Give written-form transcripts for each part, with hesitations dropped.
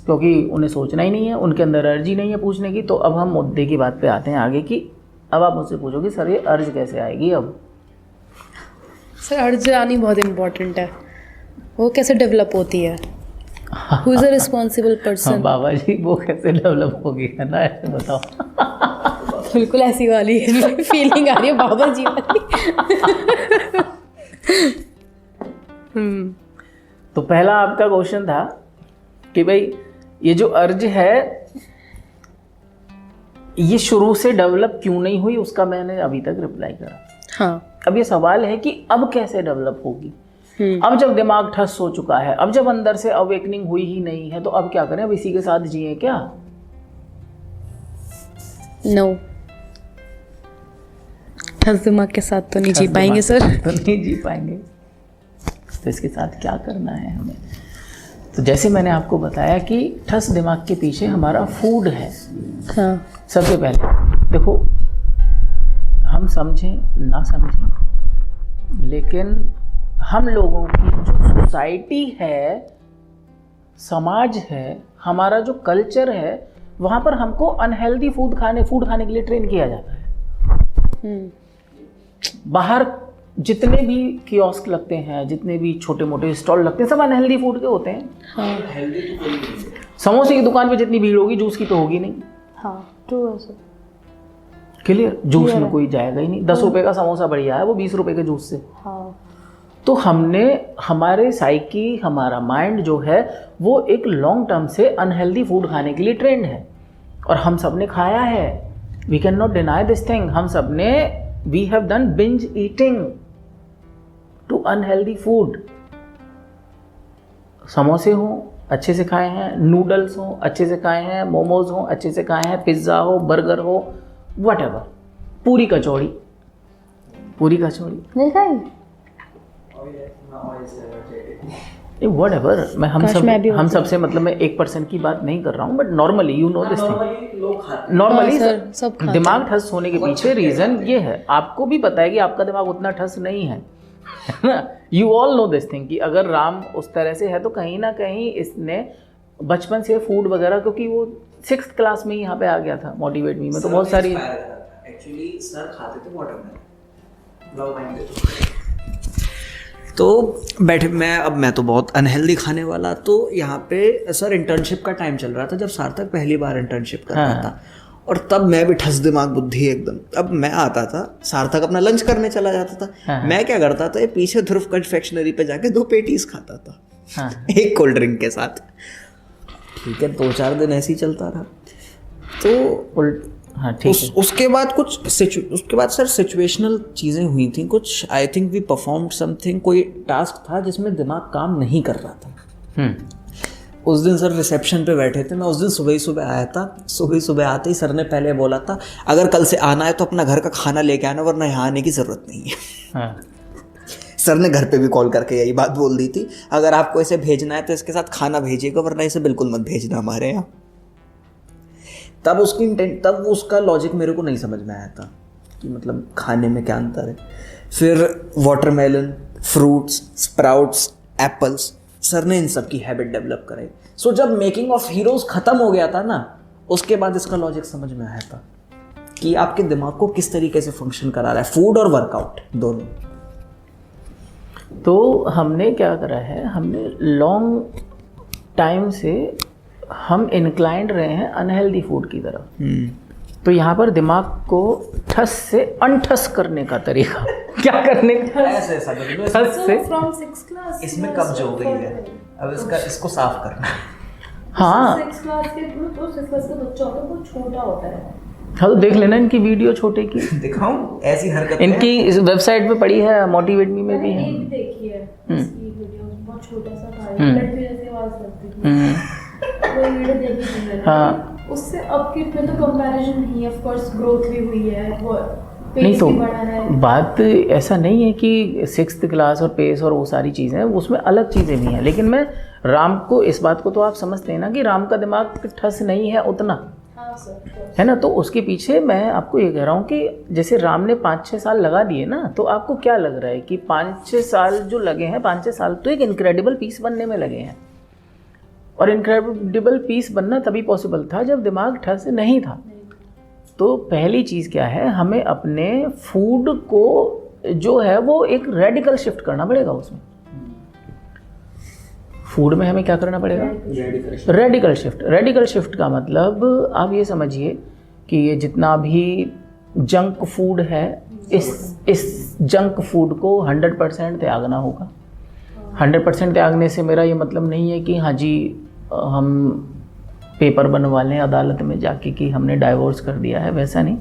क्योंकि उन्हें सोचना ही नहीं है, उनके अंदर अर्जी नहीं है पूछने की। तो अब हम मुद्दे की बात पे आते हैं आगे की अब आप मुझसे पूछोगे सर ये अर्ज कैसे आएगी। अब सर अर्ज आनी बहुत इम्पोर्टेंट है, वो कैसे डेवलप होती है, who is a responsible person. Baba ji वो कैसे डेवलप होगी, है ना, ऐसे बताओ। बिल्कुल ऐसी वाली फीलिंग आ रही है बाबा जी वाली। तो पहला आपका क्वेश्चन था कि भाई ये जो अर्ज है ये शुरू से डेवलप क्यों नहीं हुई, उसका मैंने अभी तक रिप्लाई करा। हाँ। अब ये सवाल है कि अब कैसे डेवलप होगी। अब जब दिमाग ठस हो चुका है, अब जब अंदर से अवेकनिंग हुई ही नहीं है, तो अब क्या करें, अब इसी के साथ जिए क्या? नो, ठस दिमाग के साथ तो नहीं जी पाएंगे सर। तो नहीं जी पाएंगे, तो इसके साथ क्या करना है हमें? तो जैसे मैंने आपको बताया कि ठस दिमाग के पीछे हमारा फूड है। हाँ। सबसे पहले देखो, हम समझें ना समझें, लेकिन हम लोगों की जो सोसाइटी है, समाज है, हमारा जो कल्चर है, वहाँ पर हमको अनहेल्दी फूड खाने के लिए ट्रेन किया जाता है। बाहर जितने भी कियोस्क लगते हैं, जितने भी छोटे मोटे स्टॉल लगते हैं, सब अनहेल्दी फूड के होते हैं। हाँ। समोसे की दुकान पे जितनी भीड़ होगी, जूस की तो होगी नहीं। हाँ ट्रू है सर। क्लियर, जूस में कोई जाएगा ही नहीं। 10 रुपए का समोसा बढ़िया है वो 20 रुपए के जूस से। हाँ। तो हमने, हमारे साइकी, हमारा माइंड जो है वो एक लॉन्ग टर्म से अनहेल्दी फूड खाने के लिए ट्रेंड है, और हम सब ने खाया है। We can not deny this thing. हम सब ने, we have done binge eating too unhealthy food. समोसे हों अच्छे से खाए हैं, नूडल्स हों अच्छे से खाए हैं, मोमोज हों अच्छे से खाए हैं, पिज्ज़ा हो, बर्गर हो, व्हाटएवर, पूरी कचौड़ी नहीं खाई, व्हाटएवर। मैं हम सबसे मतलब मैं 1% की बात नहीं कर रहा हूँ, but normally you know this thing. Normally दिमाग ठस होने के पीछे रीजन ये है, आपको भी पता है कि आपका दिमाग उतना ठस नहीं है, you all know this thing कि अगर राम उस तरह से है तो कहीं ना कहीं इसने बचपन से फूड वगैरह, क्योंकि वो 6th क्लास में ही यहाँ पे आ गया था मोटिवेट मी में, तो बहुत सारी एक्चुअली सर खाते थे वाटरमेलन। तो बैठे मैं तो बहुत अनहेल्दी खाने वाला। तो यहाँ पे सर इंटर्नशिप का टाइम चल रहा था, जब सार्थक पहली बार इंटर्नशिप कर रहा था, और तब मैं भी ठस दिमाग बुद्धि एकदम। अब मैं आता था, सार्थक अपना लंच करने चला जाता था, मैं क्या करता था, पीछे ध्रुव कन्फेक्शनरी पे जाके 2 पेटीज खाता था, एक कोल्ड ड्रिंक के साथ। ठीक है, 2-4 दिन ऐसे ही चलता रहा। तो हाँ ठीक है। उसके बाद सर सिचुएशनल चीज़ें हुई थी कुछ। I think we performed something, कोई टास्क था जिसमें दिमाग काम नहीं कर रहा था। उस दिन सर रिसेप्शन पे बैठे थे, मैं उस दिन सुबह आया था। सुबह आते ही सर ने पहले बोला था, अगर कल से आना है तो अपना घर का खाना लेके आना, वरना यहाँ आने की ज़रूरत नहीं है। सर ने घर पे भी कॉल करके यही बात बोल दी थी, अगर आपको इसे भेजना है तो इसके साथ खाना भेजिएगा, वरना इसे बिल्कुल मत भेजना हमारे यहाँ। तब उसका लॉजिक मेरे को नहीं समझ में आया था कि मतलब खाने में क्या अंतर है। फिर watermelon, fruits, sprouts, apples, sir ने इन सब की हैबिट डेवलप कराई। सो जब मेकिंग ऑफ हीरोज खत्म हो गया था ना, उसके बाद इसका लॉजिक समझ में आया था कि आपके दिमाग को किस तरीके से फंक्शन करा रहा है फूड और वर्कआउट दोनों। तो हमने क्या करा है, हमने लॉन्ग टाइम से हम इनक्लाइंड रहे हैं अनहेल्दी फूड की तरफ। तो यहाँ पर दिमाग को ठस से अनठस करने का तरीका क्या करने का, ऐसे ठस से फ्रॉम 6th क्लास इसमें कब्ज हो गई है, अब इसको साफ करना। हाँ 6th क्लास के तो 6th क्लास का बच्चा होता है, वो छोटा होता है। हाँ तो देख लेना इनकी वीडियो छोटे की, दिखाऊं ऐसी हरकत इनकी इस वेबसाइट पे पड़ी है, मोटिवेट मी में भी है। एक देखी है इसकी वीडियो, बहुत छोटा सा था, लड़की जैसी आवाज करती थी, वो वीडियो देखी थी मैंने। हाँ उससे अब की में तो कंपैरिजन नहीं है, ऑफ कोर्स ग्रोथ भी हुई है, वो नहीं पेस तो भी बढ़ा है। बात ऐसा नहीं है कि 6th क्लास और पेस और वो सारी चीज़ें हैं, उसमें अलग चीज़ें भी हैं। लेकिन मैं राम को, इस बात को तो आप समझते हैं ना कि राम का दिमाग ठस नहीं है उतना, हाँ सर, है ना। तो उसके पीछे मैं आपको ये कह रहा हूँ कि जैसे राम ने 5-6 साल लगा दिए ना, तो आपको क्या लग रहा है कि 5-6 साल जो लगे हैं, 5-6 साल तो एक इनक्रेडिबल पीस बनने में लगे हैं। और इनक्रेडिबल पीस बनना तभी पॉसिबल था जब दिमाग ठस से नहीं था। तो पहली चीज़ क्या है, हमें अपने फूड को जो है वो एक रेडिकल शिफ्ट करना पड़ेगा। उसमें फूड में हमें क्या करना पड़ेगा? Radical shift. रेडिकल शिफ्ट का मतलब आप ये समझिए कि ये जितना भी जंक फूड है, इस जंक फूड को 100% त्यागना होगा। 100% त्यागने से मेरा ये मतलब नहीं है कि हाँ जी हम पेपर बनवा लें अदालत में जाके कि हमने डाइवोर्स कर दिया है, वैसा नहीं।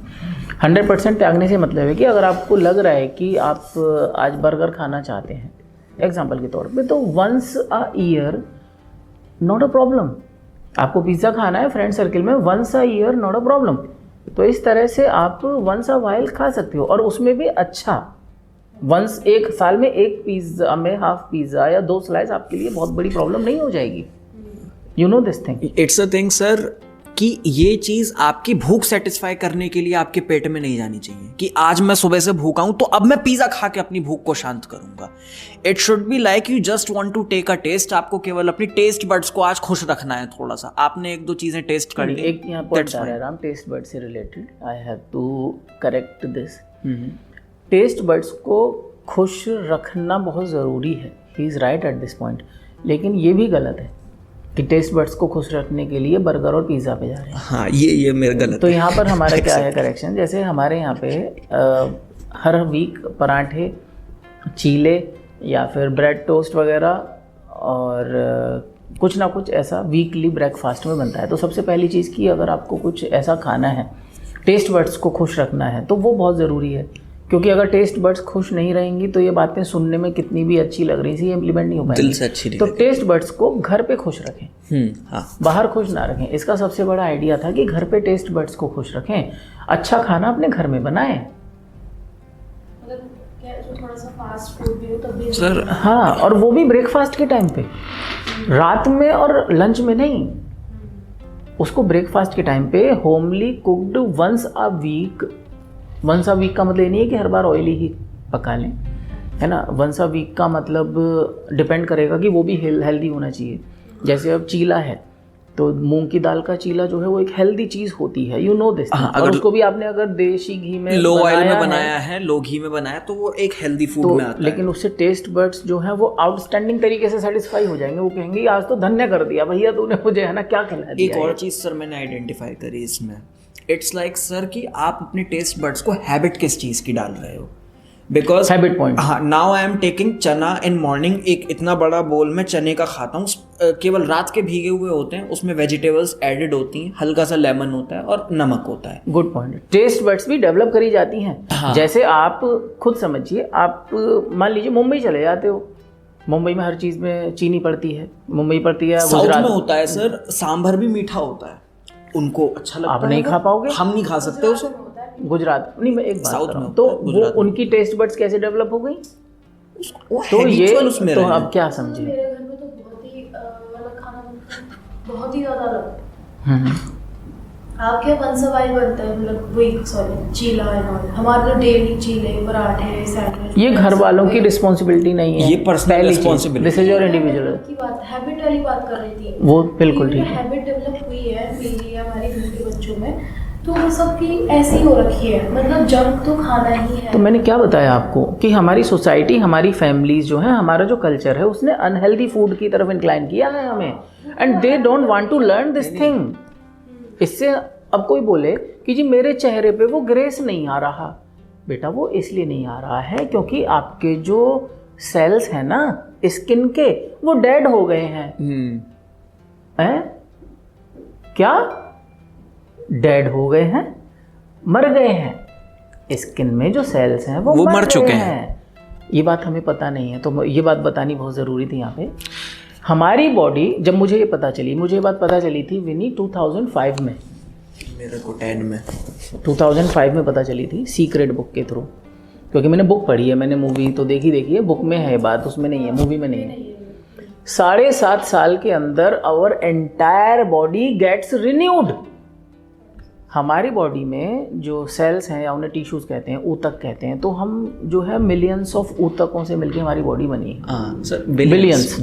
100% त्यागने से मतलब है कि अगर आपको लग रहा है कि आप आज बर्गर खाना चाहते हैं एग्जाम्पल के तौर पे, तो once a year not a problem. आपको पिज़्ज़ा खाना है फ्रेंड सर्किल में, once a year not a problem. तो इस तरह से आप वंस अ वाइल खा सकते हो, और उसमें भी अच्छा वंस, एक साल में एक पिज़्ज़ा में हाफ पिज़्ज़ा या 2 स्लाइस आपके लिए बहुत बड़ी प्रॉब्लम नहीं हो जाएगी। You know this thing. It's a thing sir कि ये चीज़ आपकी भूख सेटिस्फाई करने के लिए आपके पेट में नहीं जानी चाहिए कि आज मैं सुबह से भूखा हूं तो अब मैं पिज़्ज़ा खा के अपनी भूख को शांत करूंगा। It should be like you just want to take a taste. आपको केवल अपनी टेस्ट बड्स को आज खुश रखना है थोड़ा सा। आपने 1-2 चीज़ें टेस्ट कर ली। एक यहाँ पॉइंट आ रहा है टेस्ट बर्ड से related, I have to correct this. Taste buds को खुश रखना बहुत ज़रूरी है, he is right at this point. लेकिन ये भी गलत है कि टेस्ट बर्ड्स को खुश रखने के लिए बर्गर और पिज़्ज़ा पे जा रहे हैं। हाँ, ये मेरा गलत तो है। यहाँ पर हमारा क्या है करेक्शन, जैसे हमारे यहाँ पे हर वीक पराठे, चीले या फिर ब्रेड टोस्ट वगैरह और कुछ ना कुछ ऐसा वीकली ब्रेकफास्ट में बनता है। तो सबसे पहली चीज़ कि अगर आपको कुछ ऐसा खाना है, टेस्ट बर्ड्स को खुश रखना है, तो वो बहुत ज़रूरी है। क्योंकि अगर टेस्ट बर्ड्स खुश नहीं रहेंगी तो ये बातें सुनने में कितनी भी अच्छी लग रही थी, ये इम्प्लीमेंट नहीं हो पाएंगी। दिल से अच्छी नहीं तो टेस्ट बर्ड्स को घर पे खुश रखें, हाँ। बाहर खुश ना रखें। इसका सबसे बड़ा आइडिया था कि घर पे टेस्ट बर्ड्स को खुश रखें, अच्छा खाना अपने घर में बनाएं। थोड़ा सा फास्ट फूड भी हो तब भी सर हाँ, और वो भी ब्रेकफास्ट के टाइम पे, रात में और लंच में नहीं। उसको ब्रेकफास्ट के टाइम पे homely cooked once a week. Once a week का मतलब ये नहीं है कि हर बार ऑयली ही पका लें, है ना। वंस अ वीक का मतलब डिपेंड करेगा कि वो भी हेल्दी होना चाहिए। जैसे अब चीला है तो मूंग की दाल का चीला जो है वो एक हेल्दी चीज़ होती है, यू नो दिस। और उसको भी आपने अगर देशी घी में, लो ऑयल में बनाया है, लो घी में बनाया, तो वो एक हेल्दी फूड में आता है। लेकिन उससे टेस्ट बर्ड्स जो है वो आउटस्टैंडिंग तरीके से सेटिस्फाई हो जाएंगे। वो कहेंगे आज तो धन्य कर दिया भैया तूने मुझे, है ना, क्या खिला दिया। एक और चीज़ सर मैंने आइडेंटिफाई करी इसमें, इट्स लाइक सर कि आप अपने टेस्ट बर्ड्स को हैबिट किस चीज़ की डाल रहे हो। बिकॉज हैबिट पॉइंट, हाँ, नाउ आई एम टेकिंग चना इन मॉर्निंग। एक इतना बड़ा बोल में चने का खाता हूँ, केवल रात के भीगे हुए होते हैं, उसमें वेजिटेबल्स एडेड होती हैं, हल्का सा लेमन होता है और नमक होता है। Good point. टेस्ट बर्ड्स भी डेवलप करी जाती हैं। हाँ। जैसे आप खुद समझिए, आप मान लीजिए मुंबई चले जाते हो, मुंबई में हर चीज़ में चीनी पड़ती है, मुंबई पड़ती है, साउथ गुजरात में होता है सर, सांभर भी मीठा होता है, उनको अच्छा लगता है। आप नहीं खा पाओगे, हम नहीं खा सकते उसे। गुजरात नहीं, मैं एक बात साउथ कर रहा हूँ, में तो होता है, वो उनकी टेस्ट बर्ड्स कैसे डेवलप हो गई, वो तो ये habitual उसमें तो रहे। अब क्या समझे। मेरे घर में तो बहुत ही मतलब खाना बहुत ही ज़्यादा अलग। आपके वंस अ वाइल बनता है, मतलब week sorry cheela and all. हमारे तो डेली चीले, पराठे, सैंडविच। ये घर वालों की रिस्पॉन्सिबिलिटी नहीं है, ये personal responsibility। This is your individual की बात, हैबिट वाली बात कर रही थी वो बिल्कुल ठीक है। हैबिट डेवलप हुई है मेरी या हमारे घर के बच्चों में, तो वो सबकी ऐसी हो रखी है, मतलब जंक तो खाना ही है। तो मैंने क्या बताया आपको कि हमारी सोसाइटी, हमारी फैमिलीज जो है, हमारा जो कल्चर है, उसने अनहेल्दी फूड की तरफ इंक्लाइन किया है हमें, and they don't want to learn this thing. इससे अब कोई बोले कि जी मेरे चेहरे पे वो ग्रेस नहीं आ रहा, बेटा वो इसलिए नहीं आ रहा है क्योंकि आपके जो सेल्स हैं ना स्किन के, वो डेड हो गए हैं। क्या डेड हो गए हैं, मर गए हैं। स्किन में जो सेल्स हैं वो मर चुके हैं। ये बात हमें पता नहीं है, तो ये बात बतानी बहुत ज़रूरी थी यहाँ पे। हमारी बॉडी, जब मुझे ये पता चली, मुझे ये बात पता चली थी विनी 2005 में, मेरे को 10 में 2005 में पता चली थी सीक्रेट बुक के थ्रू, क्योंकि मैंने बुक पढ़ी है, मैंने मूवी तो देखी है, बुक में है बात, उसमें नहीं है, मूवी में नहीं है। 7.5 साल के अंदर our entire body gets renewed. हमारी बॉडी में जो सेल्स हैं या उन्हें टिश्यूज़ कहते हैं, ऊतक कहते हैं, तो हम जो है मिलियंस ऑफ ऊतकों से मिलकर हमारी बॉडी बनी है। बिलियंस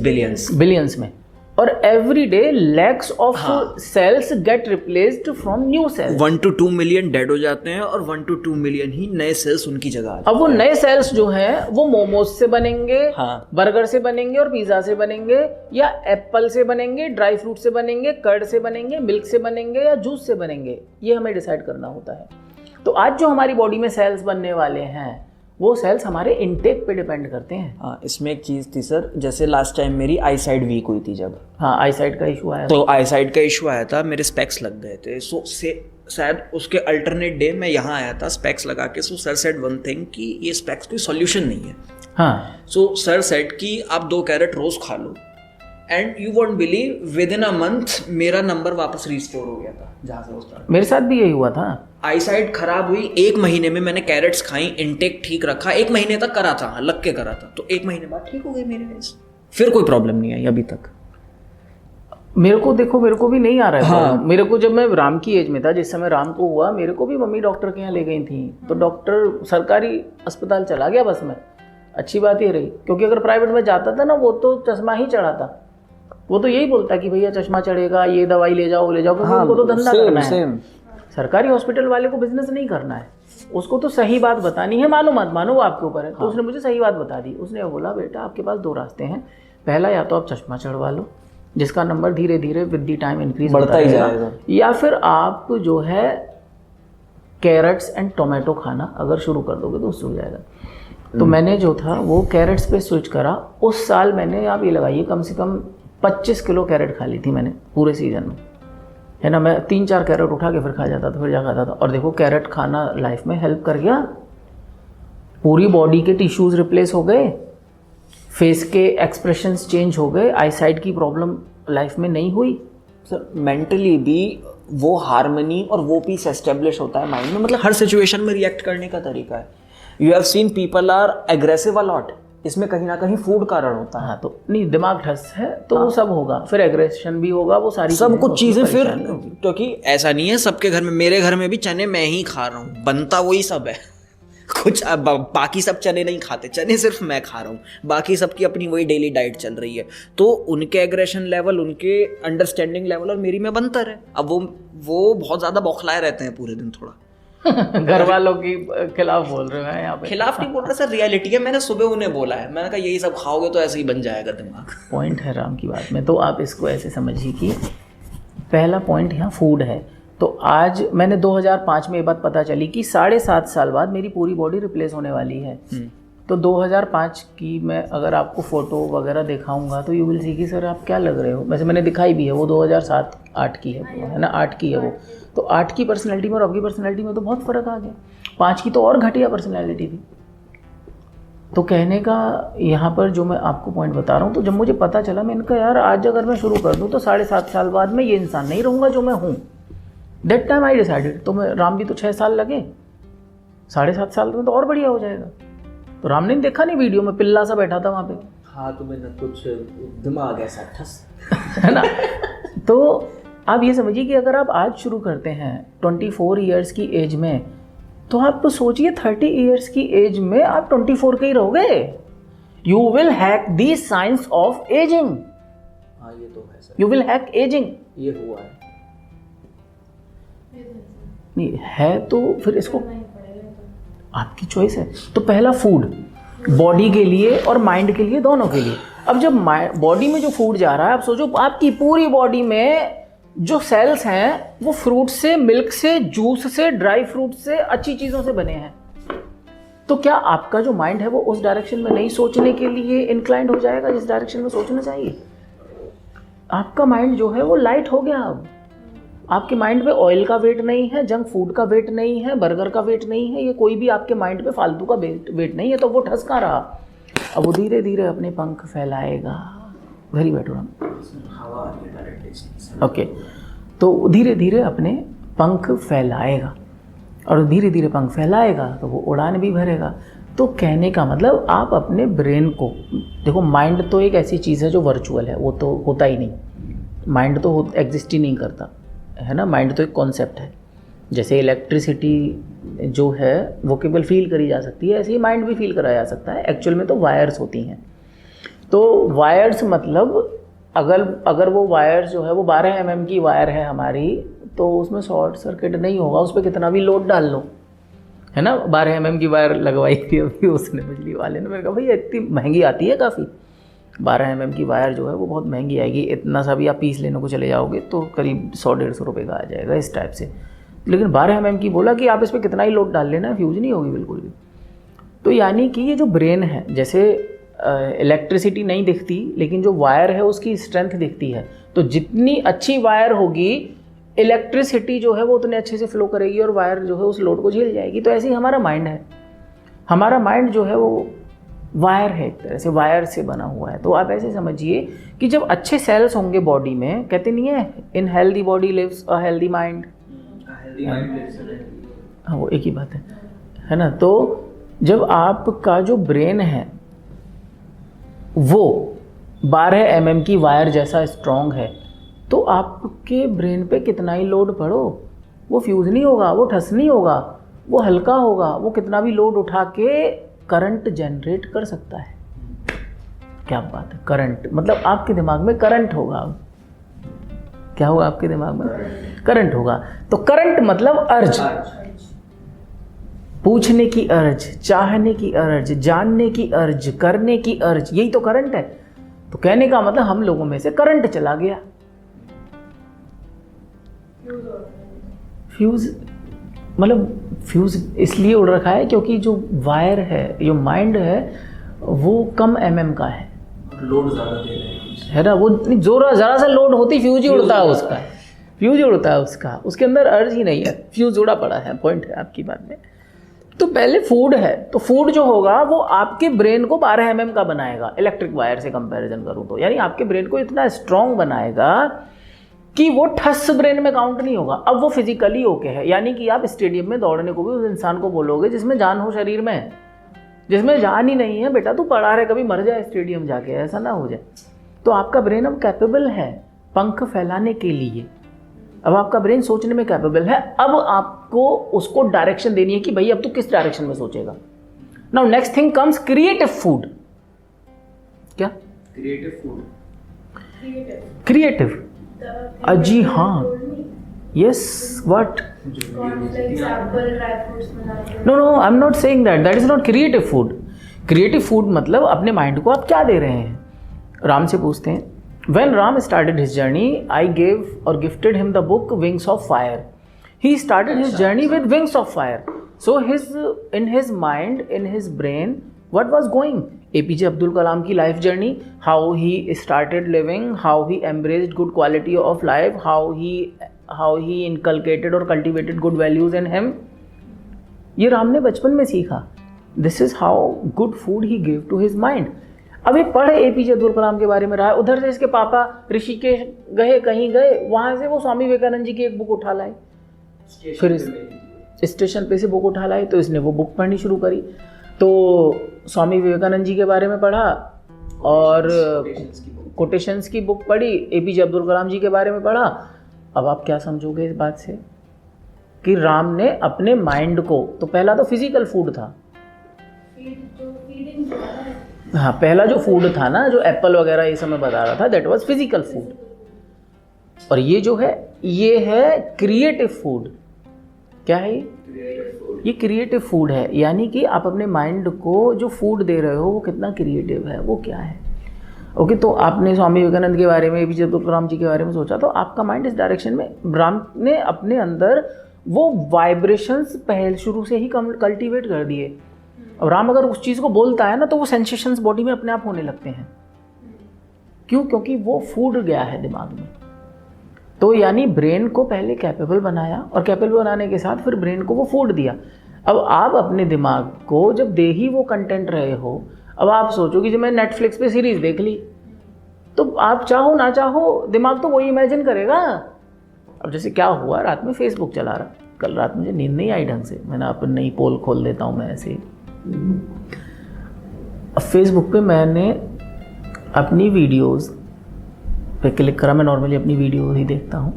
बिलियंस में। और every day lakhs of cells get replaced from new cells. 1 to 2 million dead हो जाते हैं और 1 to 2 मिलियन ही नए सेल्स उनकी जगह आते हैं। अब वो नए सेल्स जो हैं वो मोमोज से बनेंगे, हाँ। बर्गर से बनेंगे और पिज्जा से बनेंगे, या एप्पल से बनेंगे, ड्राई फ्रूट से बनेंगे, कर्ड से बनेंगे, मिल्क से बनेंगे, या जूस से बनेंगे। ये हमें डिसाइड करना होता है। तो आज जो हमारी बॉडी में सेल्स बनने वाले हैं वो सेल्स हमारे इनटेक पे डिपेंड करते हैं। हाँ, इसमें एक चीज़ थी सर, जैसे लास्ट टाइम मेरी आई साइड वीक हुई थी जब, हाँ आई साइड का इशू आया तो आई साइड का इशू आया था, मेरे स्पेक्स लग गए थे। सो से शायद उसके अल्टरनेट डे मैं यहाँ आया था स्पेक्स लगा के। So sir said one thing कि ये स्पेक्स कोई सॉल्यूशन नहीं है। हाँ। सो सर सेड कि आप 2 कैरेट रोज खा लो, and you won't believe within a month मेरा नंबर वापस रिस्टोर हो गया था जहाँ से वो स्टार्ट। मेरे साथ भी यही हुआ था। आई साइड खराब हुई, 1 महीने में मैंने कैरेट्स खाई, इनटेक ठीक रखा, 1 महीने तक करा था, लग के करा था, तो 1 महीने बाद ठीक हो गए मेरे फेस, फिर कोई प्रॉब्लम नहीं आई अभी तक। मेरे को देखो, मेरे को भी नहीं आ रहा है। हाँ। मेरे को जब मैं राम की एज में था, जिस समय राम को हुआ, मेरे को भी मम्मी डॉक्टर के यहाँ ले गई थी, तो डॉक्टर सरकारी अस्पताल चला गया बस में। अच्छी बात ये रही, क्योंकि अगर प्राइवेट में जाता था ना वो तो चश्मा ही चढ़ाता, वो तो यही बोलता कि भैया चश्मा चढ़ेगा, ये दवाई ले जाओ ले जाओ, क्योंकि उनको तो धंधा करना है। सरकारी हॉस्पिटल वाले को बिजनेस नहीं करना है, उसको तो सही बात बतानी है, मानो मत मानो वो आपके ऊपर है। तो उसने मुझे सही बात बता दी। उसने बोला बेटा आपके पास 2 रास्ते हैं, पहला या तो आप चश्मा चढ़वा लो जिसका नंबर धीरे धीरे विद दी टाइम इंक्रीज बढ़ता ही जाएगा, या फिर आप जो है कैरेट्स एंड टोमेटो खाना अगर शुरू कर दोगे तो उससे हो जाएगा। तो मैंने जो था वो कैरेट्स पे स्विच करा। उस साल मैंने, आप ये लगाइए, कम से कम 25 किलो कैरेट खा ली थी मैंने पूरे सीजन में, है ना। मैं 3-4 कैरेट उठा के फिर खा जाता था, फिर जा खाता था। और देखो कैरेट खाना लाइफ में हेल्प कर गया, पूरी बॉडी के टिश्यूज रिप्लेस हो गए, फेस के एक्सप्रेशंस चेंज हो गए, आई साइड की प्रॉब्लम लाइफ में नहीं हुई। सर मेंटली भी वो हार्मनी और वो पीस एस्टेब्लिश होता है माइंड में, मतलब हर सिचुएशन में रिएक्ट करने का तरीका है। You have seen people are aggressive a lot, इसमें कहीं ना कहीं फूड कारण होता है। हाँ, तो नहीं, दिमाग ठस है तो वो सब होगा, फिर एग्रेशन भी होगा, वो सारी सब कुछ चीजें फिर, क्योंकि ऐसा नहीं है सबके घर में, मेरे घर में भी चने मैं ही खा रहा हूँ, बनता वही सब है कुछ बाकी सब चने नहीं खाते, चने सिर्फ मैं खा रहा हूँ, बाकी सबकी अपनी वही डेली डाइट चल रही है। तो उनके एग्रेशन लेवल, उनके अंडरस्टैंडिंग लेवल और मेरी में बनता है। अब वो बहुत ज़्यादा बौखलाए रहते हैं पूरे दिन थोड़ा घर वालों के खिलाफ बोल रहे हैं यहाँ पे। खिलाफ नहीं बोल रहा सर, रियलिटी है। मैंने सुबह उन्हें बोला है, मैंने कहा यही सब खाओगे तो ऐसे ही बन जाएगा दिमाग। पॉइंट है राम की बात में, तो आप इसको ऐसे समझिए कि पहला पॉइंट यहाँ फूड है। तो आज मैंने 2005 में ये बात पता चली कि 7.5 साल बाद मेरी पूरी बॉडी रिप्लेस होने वाली है। तो 2005 की मैं अगर आपको फ़ोटो वगैरह दिखाऊंगा तो यू विल सी कि सर आप क्या लग रहे हो। वैसे मैंने दिखाई भी है, वो 2007-8 की है ना, 8 की है वो। तो 8 की पर्सनैलिटी में और अब की पर्सनैलिटी में तो बहुत फ़र्क आ गया। 5 की तो और घटिया पर्सनैलिटी थी। तो कहने का यहाँ पर जो मैं आपको पॉइंट बता रहा हूँ, तो जब मुझे पता चला, मैंने कहा यार आज अगर मैं शुरू कर दूँ तो 7.5 साल बाद मैं ये इंसान नहीं रहूँगा जो मैं हूँ। That time I decided. तो मैं, राम भी तो 6 साल लगे, 7.5 साल में तो और बढ़िया हो जाएगा। तो राम ने देखा नहीं वीडियो में, पिल्ला सा बैठा था वहाँ पे। हाँ, तो मैंने कुछ दिमाग ऐसा ठस है ना। तो आप ये समझिए कि अगर आप आज शुरू करते हैं 24 ईयर्स की एज में, तो आप सोचिए 30 ईयर्स की एज में आप 24 के ही रहोगे। You will hack the science of ageing. हाँ, ये तो है sir, you will hack ageing. ये हुआ है नहीं है तो फिर इसको आपकी चॉइस है। तो पहला फूड, बॉडी के लिए और माइंड के लिए, दोनों के लिए। अब जब बॉडी में जो फूड जा रहा है, आप सोचो आपकी पूरी बॉडी में जो सेल्स हैं वो फ्रूट से, मिल्क से, जूस से, ड्राई फ्रूट से, अच्छी चीज़ों से बने हैं। तो क्या आपका जो माइंड है वो उस डायरेक्शन में नहीं सोचने के लिए इंक्लाइंड हो जाएगा जिस डायरेक्शन में सोचना चाहिए? आपका माइंड जो है वो लाइट हो गया। अब आपके माइंड पे ऑयल का वेट नहीं है, जंक फूड का वेट नहीं है, बर्गर का वेट नहीं है, ये कोई भी आपके माइंड पे फालतू का वेट नहीं है। तो वो ठसका रहा। अब वो धीरे धीरे अपने पंख फैलाएगा। घर ही बैठो ना, ओके। तो धीरे धीरे अपने पंख फैलाएगा, और धीरे धीरे पंख फैलाएगा तो वो उड़ान भी भरेगा। तो कहने का मतलब आप अपने ब्रेन को देखो, माइंड तो एक ऐसी चीज़ है जो वर्चुअल है, वो तो होता ही नहीं। माइंड तो एग्जिस्ट ही नहीं करता, है ना। माइंड तो एक कॉन्सेप्ट है। जैसे इलेक्ट्रिसिटी जो है वो केवल फील करी जा सकती है, ऐसे ही माइंड भी फील करा जा सकता है। एक्चुअल में तो वायर्स होती हैं। तो वायर्स मतलब अगर वो वायर जो है वो 12 mm की वायर है हमारी, तो उसमें शॉर्ट सर्किट नहीं होगा, उस पर कितना भी लोड डाल लो, है ना। 12 mm की वायर लगवाई थी अभी उसने, बिजली वाले ने। मैंने कहा भैया इतनी महंगी आती है काफ़ी, 12 mm की वायर जो है वो बहुत महंगी आएगी, इतना सा भी आप पीस लेने को चले जाओगे तो करीब 100-150 रुपये का आ जाएगा इस टाइप से। लेकिन 12 mm की बोला कि आप इस पर कितना ही लोड डाल लेना, फ्यूज नहीं होगी बिल्कुल भी। तो यानी कि ये जो ब्रेन है, जैसे इलेक्ट्रिसिटी नहीं दिखती लेकिन जो वायर है उसकी स्ट्रेंथ दिखती है, तो जितनी अच्छी वायर होगी इलेक्ट्रिसिटी जो है वो उतने अच्छे से फ्लो करेगी और वायर जो है उस लोड को झेल जाएगी। तो ऐसे ही हमारा माइंड है, हमारा माइंड जो है वो वायर है, एक तरह से वायर से बना हुआ है। तो आप ऐसे समझिए कि जब अच्छे सेल्स होंगे बॉडी में, कहते नहीं है in healthy body lives a healthy mind, हाँ वो एक ही बात है ना। तो जब आपका जो ब्रेन है वो 12 mm की वायर जैसा स्ट्रॉन्ग है, तो आपके ब्रेन पे कितना ही लोड पड़ो वो फ्यूज़ नहीं होगा, वो ठस नहीं होगा, वो हल्का होगा, वो कितना भी लोड उठा के करंट जनरेट कर सकता है। क्या बात है, करंट मतलब आपके दिमाग में करंट होगा। क्या होगा आपके दिमाग में? करंट होगा। तो करंट मतलब अर्ज, पूछने की अर्ज, चाहने की अर्ज, जानने की अर्ज, करने की अर्ज, यही तो करंट है। तो कहने का मतलब हम लोगों में से करंट चला गया। फ्यूज मतलब फ्यूज इसलिए उड़ रखा है क्योंकि जो वायर है, जो माइंड है वो कम mm का है, लोड ज़्यादा दे रहे हैं, है ना। वो ज़रा सा लोड होती फ्यूज ही उड़ता है उसका, फ्यूज ही उड़ता है उसका, उसके अंदर अर्ज ही नहीं है, फ्यूज उड़ा पड़ा है। पॉइंट है आपकी बात में। तो पहले फूड है, तो फूड जो होगा वो आपके ब्रेन को 12 mm का बनाएगा, इलेक्ट्रिक वायर से कंपैरिजन करूं तो, यानी आपके ब्रेन को इतना स्ट्रॉन्ग बनाएगा कि वो ठस ब्रेन में काउंट नहीं होगा। अब वो फिजिकली ओके है, यानी कि आप स्टेडियम में दौड़ने को भी उस इंसान को बोलोगे जिसमें जान हो शरीर में, जिसमें जान ही नहीं है, बेटा तू पड़ा रहे, कभी मर जाए स्टेडियम जाके, ऐसा ना हो जाए। तो आपका ब्रेन अब कैपेबल है पंख फैलाने के लिए, अब आपका ब्रेन सोचने में कैपेबल है। अब आपको उसको डायरेक्शन देनी है कि भाई अब तू किस डायरेक्शन में सोचेगा। Now next thing comes creative food. क्या क्रिएटिव फूड? क्रिएटिव जी हाँ, yes what? No I am not saying that is not creative food. Creative food मतलब अपने माइंड को आप क्या दे रहे हैं। राम से पूछते हैं, when Ram started his journey, I gave or gifted him the book Wings of Fire. He started his journey with wings of fire. So in his mind, in his brain, what was going? APJ Abdul Kalam की life journey, how he started living, how he embraced good quality of life, how he inculcated or cultivated good values in him. ये राम ने बचपन में सीखा. This is how good food he gave to his mind. अब ये पढ़े APJ Abdul Kalam के बारे में रहा है, उधर से इसके पापा ऋषिकेश गए, कहीं गए, वहाँ से वो स्वामी विवेकानंद जी की एक बुक उठा लाए, फिर स्टेशन पे से बुक उठा लाए, तो इसने वो बुक पढ़नी शुरू करी। तो स्वामी विवेकानंद जी के बारे में पढ़ा और कोटेशंस की बुक पढ़ी, APJ अब्दुल कलाम जी के बारे में पढ़ा। अब आप क्या समझोगे इस बात से कि राम ने अपने माइंड को, तो पहला तो फिजिकल फूड था, हाँ पहला जो फूड था ना, जो एप्पल वगैरह ये सब मैं बता रहा था, दैट वाज फिजिकल फूड। और ये जो है ये है क्रिएटिव फूड। क्या है ये क्रिएटिव फूड है, यानी कि आप अपने माइंड को जो फूड दे रहे हो वो कितना क्रिएटिव है, वो क्या है। ओके, तो आपने स्वामी विवेकानंद के बारे में, APJ अब्दुल कलाम जी के बारे में सोचा, तो आपका माइंड इस डायरेक्शन में, राम ने अपने अंदर वो वाइब्रेशंस पहले शुरू से ही कल्टीवेट कर दिए। और राम अगर उस चीज़ को बोलता है ना तो वो सेंसेशंस बॉडी में अपने आप होने लगते हैं। क्यों? क्योंकि वो फूड गया है दिमाग में। तो यानी ब्रेन को पहले कैपेबल बनाया और कैपेबल बनाने के साथ फिर ब्रेन को वो फूड दिया। अब आप अपने दिमाग को जब दे ही वो कंटेंट रहे हो, अब आप सोचो कि जब मैं नेटफ्लिक्स पे सीरीज़ देख ली, तो आप चाहो ना चाहो दिमाग तो वही इमेजिन करेगा। अब जैसे क्या हुआ, रात में फेसबुक चला रहा, कल रात मुझे नींद नहीं आई ढंग से, मैंने अपनी नई पोल खोल देता हूँ मैं ऐसे ही। अब फेसबुक पे मैंने अपनी वीडियोस पे क्लिक करा, मैं नॉर्मली अपनी वीडियो ही देखता हूँ,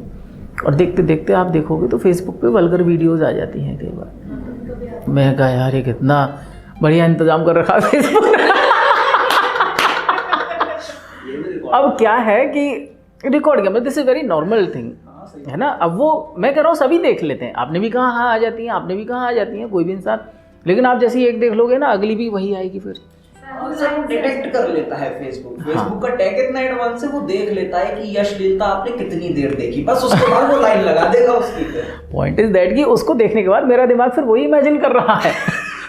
और देखते देखते आप देखोगे तो फेसबुक पे वल्गर वीडियोस आ जाती हैं कई बार। मैं कहा यार ये कितना बढ़िया इंतजाम कर रखा है फेसबुक। अब क्या है कि रिकॉर्ड किया, this is very normal thing है ना। अब वो मैं कह रहा हूँ सभी देख लेते हैं, आपने भी कहा हाँ आ जाती हैं, आपने भी कहा आ जाती हैं, कोई भी इंसान, लेकिन आप जैसे ही एक देख लोगे ना अगली भी वही आएगी फिर। डिटेक्ट कर लेता है फेसबुक का टैग इतना एडवांस है, वो देख लेता है कि यशलीलता आपने कितनी देर देखी, बस उसके बाद वो लाइन लगा देगा उसकी। पॉइंट इज दैट कि उसको देखने के बाद मेरा दिमाग फिर वही इमेजिन कर रहा है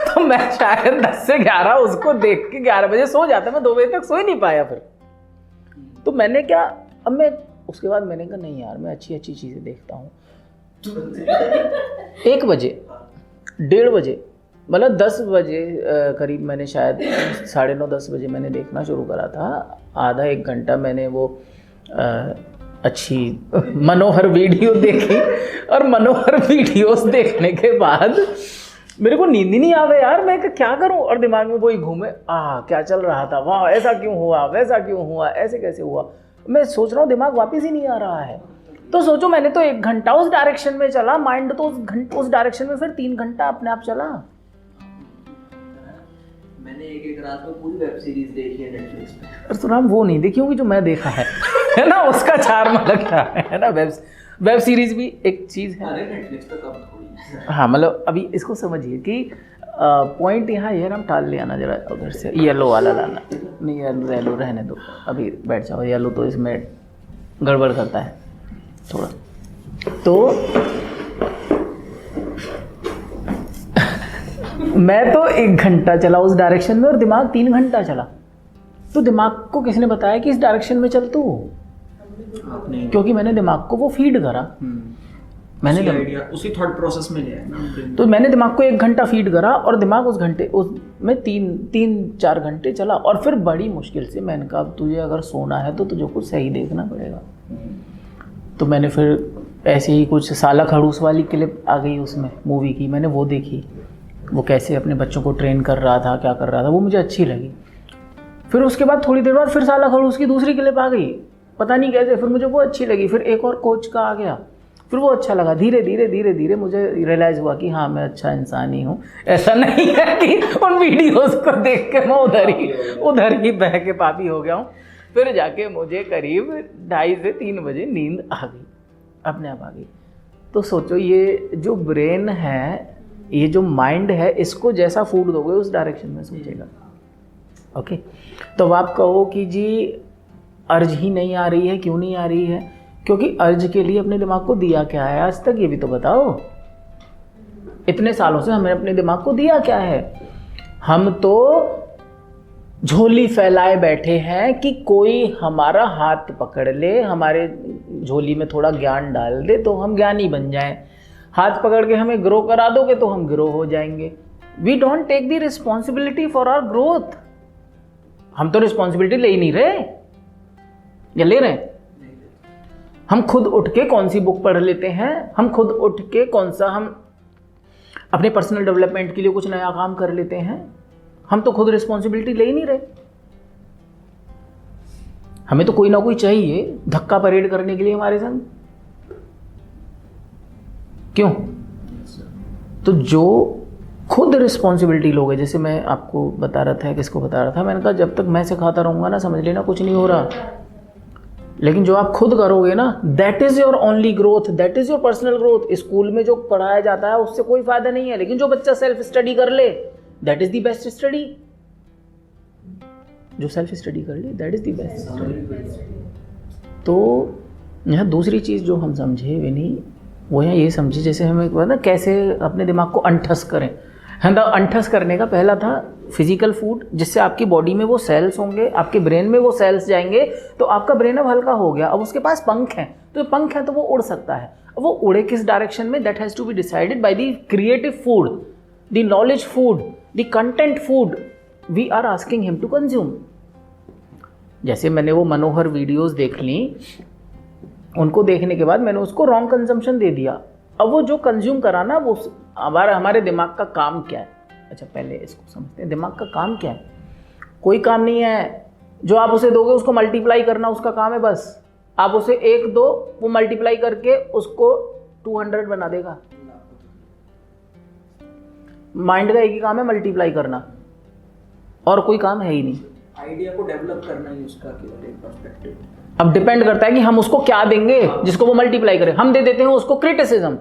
तो मैं शायद 10 से 11 उसको देख के 11 बजे सो जाता, मैं 2 बजे तक सो ही नहीं पाया फिर। तो मैंने क्या, अब मैं उसके बाद मैंने कहा नहीं यार मैं अच्छी अच्छी चीज़ें देखता हूँ। 1 बजे 1:30 बजे मतलब 10 बजे करीब मैंने शायद 9:30 10 बजे मैंने देखना शुरू करा था। आधा 1 घंटा मैंने वो अच्छी मनोहर वीडियो देखी और मनोहर वीडियोस देखने के बाद मेरे को नींद ही नहीं आवे यार, मैं क्या करूं, और दिमाग में वही घूमे क्या चल रहा था, वाह ऐसा क्यों हुआ, वैसा क्यों हुआ, ऐसे कैसे हुआ, मैं सोच रहा हूँ दिमाग वापस ही नहीं आ रहा है। तो सोचो मैंने तो 1 घंटा उस डायरेक्शन में चला, माइंड तो उस डायरेक्शन में फिर 3 घंटा अपने आप चला। मैंने एक रात में पूरी वेब सीरीज देखी है नेटफ्लिक्स पे। तो राम वो नहीं देखी होगी जो मैं देखा है ना, उसका चार्म अलग है ना। वेब सीरीज भी एक चीज़ है। अरे नेटफ्लिक्स पे कब थोड़ी। हाँ मतलब अभी इसको समझिए कि पॉइंट यहाँ ये हम टाल ले आना जरा उधर से, येलो वाला लाना नहीं, येलो रहने दो, अभी बैठ जाओ, येलो तो इसमें गड़बड़ करता है थोड़ा। तो मैं तो 1 घंटा चला उस डायरेक्शन में और दिमाग 3 घंटा चला। तो दिमाग को किसने बताया कि इस डायरेक्शन में चल तू? क्योंकि मैंने दिमाग को वो फीड करा, मैंने उसी थॉट प्रोसेस में लिया है ना। तो मैंने दिमाग को 1 घंटा फीड करा और दिमाग उस घंटे उसमें 3-4 घंटे चला। और फिर बड़ी मुश्किल से मैंने कहा तुझे अगर सोना है तो तुझे कुछ सही देखना पड़ेगा। तो मैंने फिर ऐसे ही कुछ साला खड़ूस वाली क्लिप आ गई उसमें मूवी की, मैंने वो देखी, वो कैसे अपने बच्चों को ट्रेन कर रहा था, क्या कर रहा था, वो मुझे अच्छी लगी। फिर उसके बाद थोड़ी देर बाद फिर साला खड़ूस की दूसरी क्लिप आ गई, पता नहीं कैसे, फिर मुझे वो अच्छी लगी। फिर एक और कोच का आ गया, फिर वो अच्छा लगा। धीरे धीरे मुझे रियलाइज़ हुआ कि हाँ मैं अच्छा इंसान ही हूँ। ऐसा नहीं है कि उन वीडियोस को देख के मैं उधर ही बह के पापी हो गया हूँ। फिर जाके मुझे करीब 2:30 से 3 बजे नींद आ गई, अपने आप आ गई। तो सोचो ये जो ब्रेन है, ये जो माइंड है, इसको जैसा फूड दोगे उस डायरेक्शन में सोचेगा। ओके, तो अब आप कहो कि जी अर्ज ही नहीं आ रही है, क्यों नहीं आ रही है? क्योंकि अर्ज के लिए अपने दिमाग को दिया क्या है आज तक, ये भी तो बताओ। इतने सालों से हमने अपने दिमाग को दिया क्या है? हम तो झोली फैलाए बैठे हैं कि कोई हमारा हाथ पकड़ ले, हमारे झोली में थोड़ा ज्ञान डाल दे तो हम ज्ञानी बन जाएं। हाथ पकड़ के हमें ग्रो करा दोगे तो हम ग्रो हो जाएंगे। We don't take the responsibility for our growth. हम तो रिस्पॉन्सिबिलिटी ले ही नहीं रहे, या ले रहे हैं? हम खुद उठ के कौन सी बुक पढ़ लेते हैं, हम खुद उठ के कौन सा हम अपने पर्सनल डेवलपमेंट के लिए कुछ नया काम कर लेते हैं? हम तो खुद रिस्पॉन्सिबिलिटी ले ही नहीं रहे। हमें तो कोई ना कोई चाहिए धक्का परेड करने के लिए हमारे संग, क्यों? तो जो खुद रिस्पॉन्सिबिलिटी लोगे, जैसे मैं आपको बता रहा था, किसको बता रहा था, मैंने कहा जब तक मैं सिखाता रहूँगा ना, समझ लेना कुछ नहीं हो रहा। लेकिन जो आप खुद करोगे ना, that is your only growth, that is your personal growth. School में जो पढ़ाया जाता है उससे कोई फ़ायदा नहीं है, लेकिन जो बच्चा सेल्फ स्टडी कर ले, that is the best study. जो सेल्फ स्टडी कर ले, that is the best study. तो यहाँ दूसरी चीज़ जो हम समझे विनी, वो यहाँ ये समझे, जैसे हमें ना कैसे अपने दिमाग को अनठस करें। है ना, अनठस करने का पहला था फिजिकल फूड, जिससे आपकी बॉडी में वो सेल्स होंगे, आपके ब्रेन में वो सेल्स जाएंगे, तो आपका ब्रेन अब हल्का हो गया। अब उसके पास पंख हैं, तो पंख है तो वो उड़ सकता है। अब वो उड़े किस डायरेक्शन में, that has to be decided by the creative food, the knowledge food, the content food we are asking him to consume. जैसे मैंने वो मनोहर वीडियोस देख ली, उनको देखने के बाद मैंने उसको रॉन्ग कंजम्पशन दे दिया। अब वो जो कंज्यूम करा ना, वो हमारे दिमाग का काम क्या है? अच्छा पहले इसको समझते हैं, दिमाग का काम क्या है? कोई काम नहीं है। जो आप उसे दोगे उसको मल्टीप्लाई करना उसका काम है बस। आप उसे 1 दो, वो मल्टीप्लाई करके उसको 200 बना देगा। माइंड का एक ही काम है, मल्टीप्लाई करना, और कोई काम है ही नहीं। आइडिया को डेवलप करना ही उसका केवल एक पर्सपेक्टिव। अब डिपेंड करता है कि हम उसको क्या देंगे जिसको वो मल्टीप्लाई करे। हम दे देते हैं उसको क्रिटिसिज्म,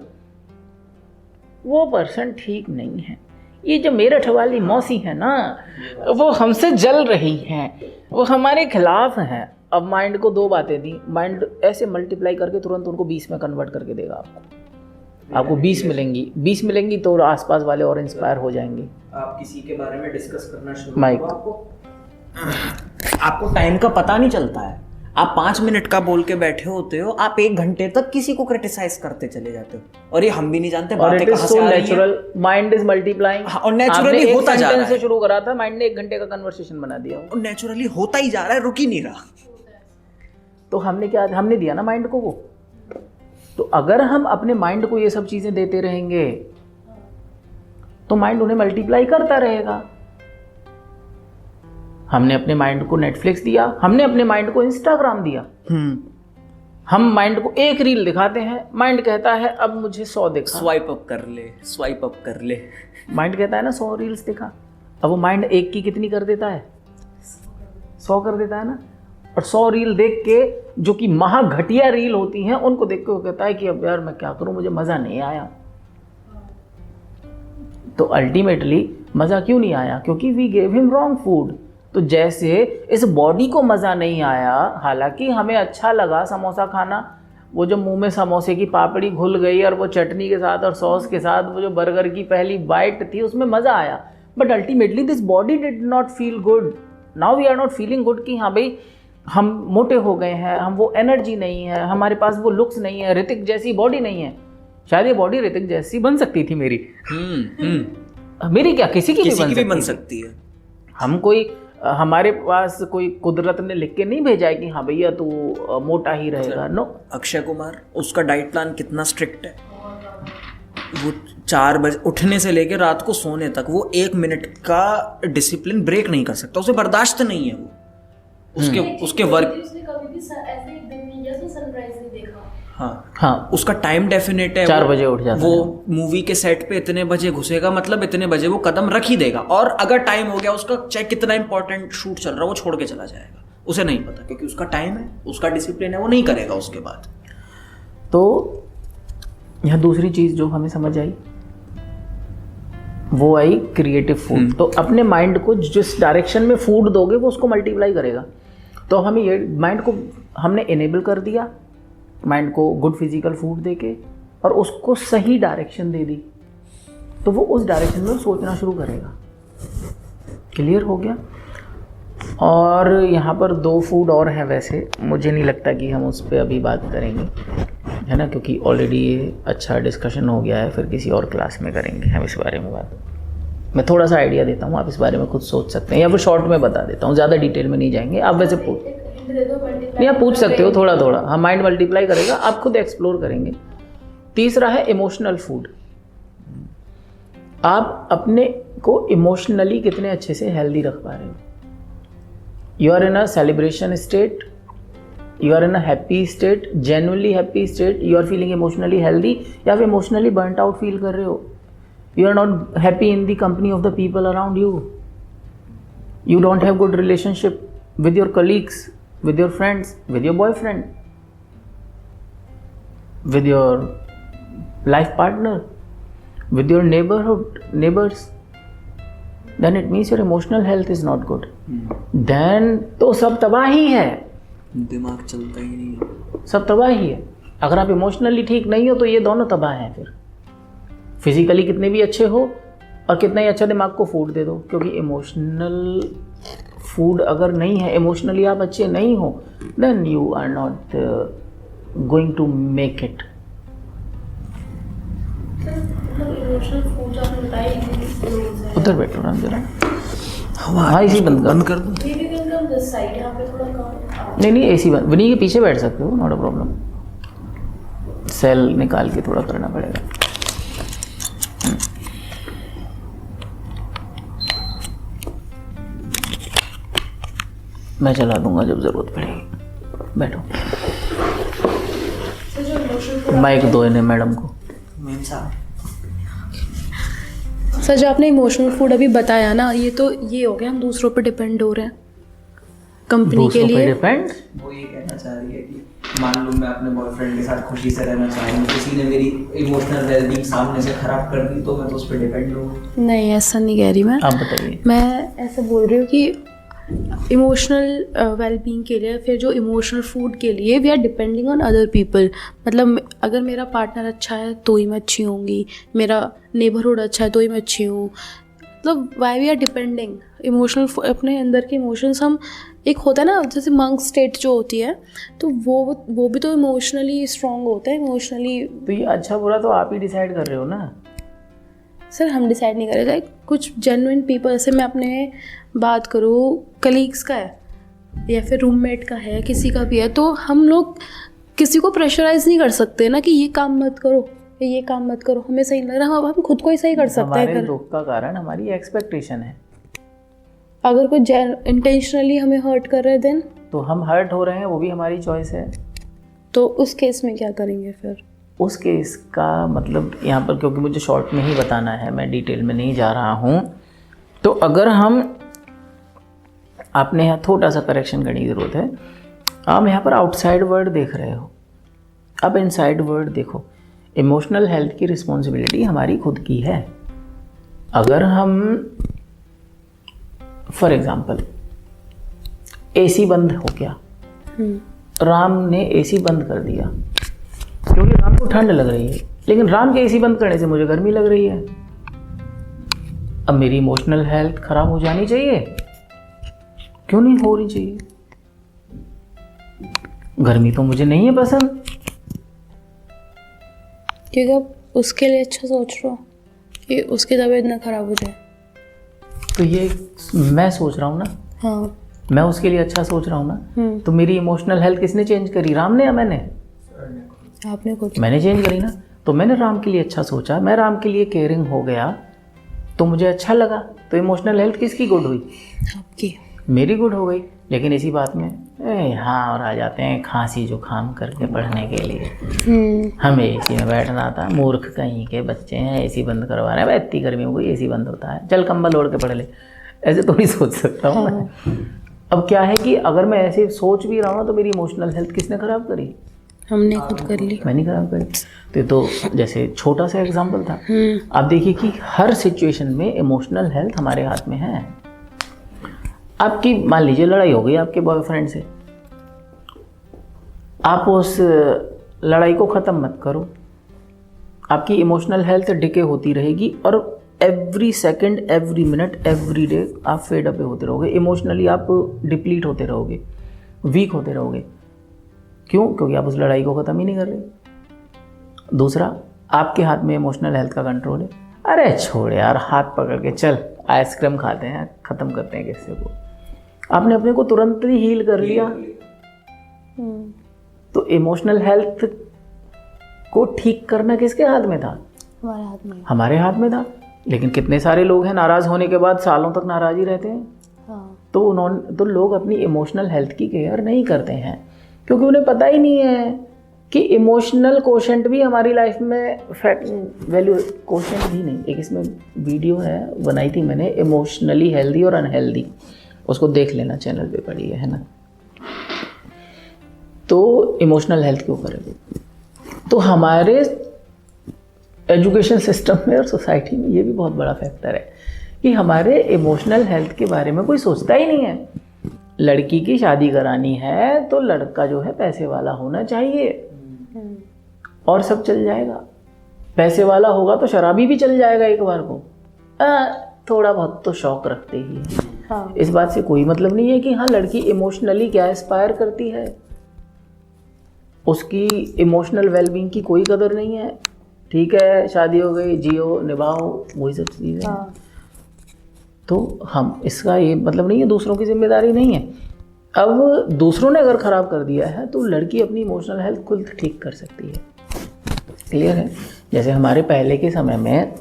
वो पर्सन ठीक नहीं है। ये जो मेरठ वाली मौसी है ना, वो हमसे जल रही हैं, वो हमारे खिलाफ हैं। अब माइंड को दो बातें दी, माइंड ऐसे मल्टीप्लाई करके तुरंत उनको 20 में कन्वर्ट करके देगा। आपको 20 मिलेंगी, 20 मिलेंगी तो आसपास वाले और इंस्पायर हो जाएंगे। आप किसी के बारे में डिस्कस करना शुरू माइक, आपको टाइम का पता नहीं चलता है। आप 5 मिनट का बोल के बैठे होते हो, आप 1 घंटे तक किसी को क्रिटिसाइज करते चले जाते हो और ये हम भी नहीं जानते बातें कहां से आ रही हैं। Natural mind is multiplying. और नेचुरली होता जा रहा है। से शुरू करा था, माइंड ने 1 घंटे का कन्वर्सेशन बना दिया और नेचुरली होता ही जा रहा है, रुक ही नहीं रहा। तो हमने दिया ना माइंड को वो। तो अगर हम अपने माइंड को ये सब चीजें देते रहेंगे तो माइंड उन्हें मल्टीप्लाई करता रहेगा। हमने अपने माइंड को नेटफ्लिक्स दिया, हमने अपने माइंड को इंस्टाग्राम दिया। हम माइंड को एक रील दिखाते हैं, माइंड कहता है अब मुझे 100 दिखा, स्वाइप अप कर ले, स्वाइप अप कर ले। माइंड कहता है ना 100 रील्स दिखा। अब वो माइंड एक की कितनी कर देता है? 100 कर देता है ना। और 100 रील देख के, जो कि महा घटिया रील होती हैं, उनको देख के वो कहता है कि अब यार मैं क्या करूं, मुझे मजा नहीं आया। तो अल्टीमेटली मजा क्यों नहीं आया? क्योंकि we gave him wrong food. तो जैसे इस बॉडी को मजा नहीं आया, हालांकि हमें अच्छा लगा समोसा खाना, वो जो मुंह में समोसे की पापड़ी घुल गई और वो चटनी के साथ और सॉस के साथ वो जो बर्गर की पहली बाइट थी उसमें मजा आया, but ultimately this body did not feel good. Now we are not feeling good कि हाँ भाई हम मोटे हो गए हैं, हम वो एनर्जी नहीं है, हमारे पास वो लुक्स नहीं है, ऋतिक जैसी बॉडी नहीं है। शायद ये बॉडी ऋतिक जैसी बन सकती थी मेरी। मेरी क्या, किसी की भी बन सकती है। हम कोई, हमारे पास कोई कुदरत ने लिख के नहीं भेजा है कि हाँ भैया तू मोटा ही रहेगा। नो। अक्षय कुमार, उसका डाइट प्लान कितना स्ट्रिक्ट है। वो 4 बजे उठने से लेकर रात को सोने तक वो 1 मिनट का डिसिप्लिन ब्रेक नहीं कर सकता, उसे बर्दाश्त नहीं है। वो उसके वर्क, उसने कभी भी ऐसे एक दिन नहीं जैसे सनराइज नहीं देखा। हाँ, उसका टाइम डेफिनेट है। 4 बजे उठ जाता है। वो मूवी के सेट पे इतने बजे घुसेगा, मतलब इतने बजे वो कदम रख ही देगा। और अगर टाइम हो गया उसका, चाहे कितना इंपॉर्टेंट शूट चल रहा है, वो छोड़ के चला जाएगा। उसे नहीं पता, क्योंकि उसका टाइम है, उसका डिसिप्लिन है, वो नहीं करेगा उसके बाद। तो यहाँ दूसरी चीज जो हमें समझ आई वो आई क्रिएटिव फूड। तो अपने माइंड को जिस डायरेक्शन में फूड दोगे वो उसको मल्टीप्लाई करेगा। तो हमें ये माइंड को हमने इनेबल कर दिया, माइंड को गुड फिजिकल फूड देके, और उसको सही डायरेक्शन दे दी, तो वो उस डायरेक्शन में सोचना शुरू करेगा। क्लियर हो गया? और यहाँ पर 2 फूड और हैं, वैसे मुझे नहीं लगता कि हम उस पर अभी बात करेंगे, है ना, क्योंकि ऑलरेडी ये अच्छा डिस्कशन हो गया है। फिर किसी और क्लास में करेंगे हम इस बारे में बात। मैं थोड़ा सा आइडिया देता हूँ, आप इस बारे में खुद सोच सकते हैं, या फिर शॉर्ट में बता देता हूँ, ज़्यादा डिटेल में नहीं जाएंगे। आप वैसे नहीं, आप पूछ सकते हो थोड़ा थोड़ा। हम माइंड मल्टीप्लाई करेगा, आप खुद एक्सप्लोर करेंगे। तीसरा है इमोशनल फूड। आप अपने को इमोशनली कितने अच्छे से हेल्दी रख पा रहे हो। You are in a celebration state, you are in a happy state, genuinely happy state, you are feeling emotionally healthy, या फिर इमोशनली बर्नट आउट फील कर रहे हो। You are not happy in the company of the people around you, you don't have good relationship with your colleagues, with your friends, with your boyfriend, with your life partner, with your neighbors, then it means your emotional health is not good. Then तो सब तबाही है, दिमाग चलता ही नहीं है, सब तबाही है। अगर आप इमोशनली ठीक नहीं हो तो ये दोनों तबाह हैं। फिर फिजिकली कितने भी अच्छे हो और कितना ही अच्छा दिमाग को फूड दे दो, क्योंकि इमोशनल फूड अगर नहीं है, इमोशनली आप अच्छे नहीं हो, then you are not going to make it. उधर बैठो ना जरा, हाँ एसी बंद कर दो। नहीं एसी बंद, विनी के पीछे बैठ सकते हो, नॉट अ प्रॉब्लम। सेल निकाल के थोड़ा करना पड़ेगा। मैं चला दूंगा जब ज़रूरत पड़ेगी। बैठो, माइक दो इन्हें मैडम को। सर जो आपने इमोशनल फूड अभी बताया ना, ये तो ये हो गया हम दूसरों पर डिपेंड हो रहे हैं। कंपनी के लिए। डिपेंड। वो ये कहना चाह रही है कि मान लो मैं अपने बॉयफ्रेंड के साथ खुशी से रहना चाह रही हूँ, किसी ने मेरी इमोशनल वेलबींग सामने से खराब कर दी तो मैं तो उस पर डिपेंड हूँ। नहीं, ऐसा नहीं कह रही मैं। आप बताइए। मैं ऐसा बोल रही हूँ कि इमोशनल वेलबींग के लिए, फिर जो इमोशनल फूड के लिए we are depending on other people. मतलब अगर मेरा पार्टनर अच्छा है तो ही मैं अच्छी होंगी, मेरा नेबरहुड अच्छा है तो ही मैं अच्छी हूँ। मतलब why we are depending emotional, अपने अंदर के इमोशंस हम, एक होता है ना जैसे मंक स्टेट जो होती है, तो वो भी तो इमोशनली स्ट्रांग होता है, इमोशनली। तो ये अच्छा बुरा तो आप ही डिसाइड कर रहे हो ना सर। हम डिसाइड नहीं करेगा, कुछ जेन्युइन पीपल, जैसे मैं अपने बात करूँ कलीग्स का है या फिर रूममेट का है, किसी का भी है, तो हम लोग किसी को प्रेशराइज नहीं कर सकते ना कि ये काम मत करो, ये काम मत करो, हमें सही लग रहा है, हम खुद को ही सही कर सकते हैं। हमारे दुख का कारण हमारी एक्सपेक्टेशन है। अगर कोई इंटेंशनली हमें हर्ट कर रहे हैं देन, तो हम हर्ट हो रहे हैं, वो भी हमारी चॉइस है। तो उस केस में क्या करेंगे फिर? उस केस का मतलब यहाँ पर, क्योंकि मुझे शॉर्ट में ही बताना है, मैं डिटेल में नहीं जा रहा हूँ, तो अगर हम, आपने यहाँ थोड़ा सा करेक्शन करने की ज़रूरत है। आप यहाँ पर आउटसाइड वर्ड देख रहे हो, अब इनसाइड वर्ड देखो। इमोशनल हेल्थ की रिस्पॉन्सिबिलिटी हमारी खुद की है। अगर हम फॉर एग्ज़ाम्पल एसी बंद हो गया, राम ने एसी बंद कर दिया क्योंकि राम को ठंड लग रही है, लेकिन राम के एसी बंद करने से मुझे गर्मी लग रही है। अब मेरी इमोशनल हेल्थ खराब हो जानी चाहिए? क्यों नहीं हो रही चाहिए? गर्मी तो मुझे नहीं है पसंद, क्योंकि आप उसके लिए अच्छा सोच रहे हो कि उसकी तबीयत ना खराब हो जाए। तो ये मैं सोच रहा हूँ ना। हाँ, मैं उसके लिए अच्छा सोच रहा हूँ ना। तो मेरी इमोशनल हेल्थ किसने चेंज करी, राम ने या मैंने? आपने खुद। मैंने चेंज करी ना। तो मैंने राम के लिए अच्छा सोचा, मैं राम के लिए केयरिंग हो गया, तो मुझे अच्छा लगा। तो इमोशनल हेल्थ किसकी गुड हुई? आपकी। मेरी गुड हो गई। लेकिन इसी बात में यहाँ और आ जाते हैं खांसी जुकाम करके पढ़ने के लिए। हमें एसी में बैठना था, मूर्ख कहीं के बच्चे हैं एसी बंद करवा रहे हैं। इतनी गर्मी में कोई एसी बंद होता है? चल कंबल ओढ़ के पढ़ ले। ऐसे तो नहीं सोच सकता हूँ मैं। अब क्या है कि अगर मैं ऐसे सोच भी रहा हूँ तो मेरी इमोशनल हेल्थ किसने ख़राब करी? हमने खुद कर ली। मैंने खराब करी। तो जैसे छोटा सा एग्जांपल था। आप देखिए कि हर सिचुएशन में इमोशनल हेल्थ हमारे हाथ में है। आपकी मान लीजिए लड़ाई हो गई आपके बॉयफ्रेंड से, आप उस लड़ाई को ख़त्म मत करो, आपकी इमोशनल हेल्थ डिके होती रहेगी और every second, every minute, every day आप फेड अप होते रहोगे। इमोशनली आप डिप्लीट होते रहोगे, वीक होते रहोगे। क्यों? क्योंकि आप उस लड़ाई को ख़त्म ही नहीं कर रहे। दूसरा, आपके हाथ में इमोशनल हेल्थ का कंट्रोल है। अरे छोड़ यार, हाथ पकड़ के चल आइसक्रीम खाते हैं, ख़त्म करते हैं किस्से को। आपने अपने को तुरंत ही हील कर लिया। तो इमोशनल हेल्थ को ठीक करना किसके हाथ में था? हमारे हाथ में। हमारे हाथ में था। लेकिन कितने सारे लोग हैं नाराज़ होने के बाद सालों तक नाराज़ ही रहते हैं। हाँ। तो लोग अपनी इमोशनल हेल्थ की केयर नहीं करते हैं क्योंकि उन्हें पता ही नहीं है कि इमोशनल कोशेंट भी हमारी लाइफ में वैल्यू, कोशेंट भी नहीं, एक इसमें वीडियो है बनाई थी मैंने, इमोशनली हेल्दी और अनहेल्दी, उसको देख लेना, चैनल पे पड़ी है ना। तो इमोशनल हेल्थ के ऊपर है। तो हमारे एजुकेशन सिस्टम में और सोसाइटी में ये भी बहुत बड़ा फैक्टर है कि हमारे इमोशनल हेल्थ के बारे में कोई सोचता ही नहीं है। लड़की की शादी करानी है तो लड़का जो है पैसे वाला होना चाहिए और सब चल जाएगा। पैसे वाला होगा तो शराबी भी चल जाएगा एक बार को। थोड़ा बहुत तो शौक रखते ही है। हाँ। इस बात से कोई मतलब नहीं है कि हाँ लड़की इमोशनली क्या एस्पायर करती है, उसकी इमोशनल वेलबींग की कोई कदर नहीं है। ठीक है, शादी हो गई, जियो, निभाओ, वही सब चीज़ें। हाँ। तो हम, इसका ये मतलब नहीं है दूसरों की जिम्मेदारी नहीं है। अब दूसरों ने अगर ख़राब कर दिया है तो लड़की अपनी इमोशनल हेल्थ खुद ठीक कर सकती है। क्लियर है? जैसे हमारे पहले के समय में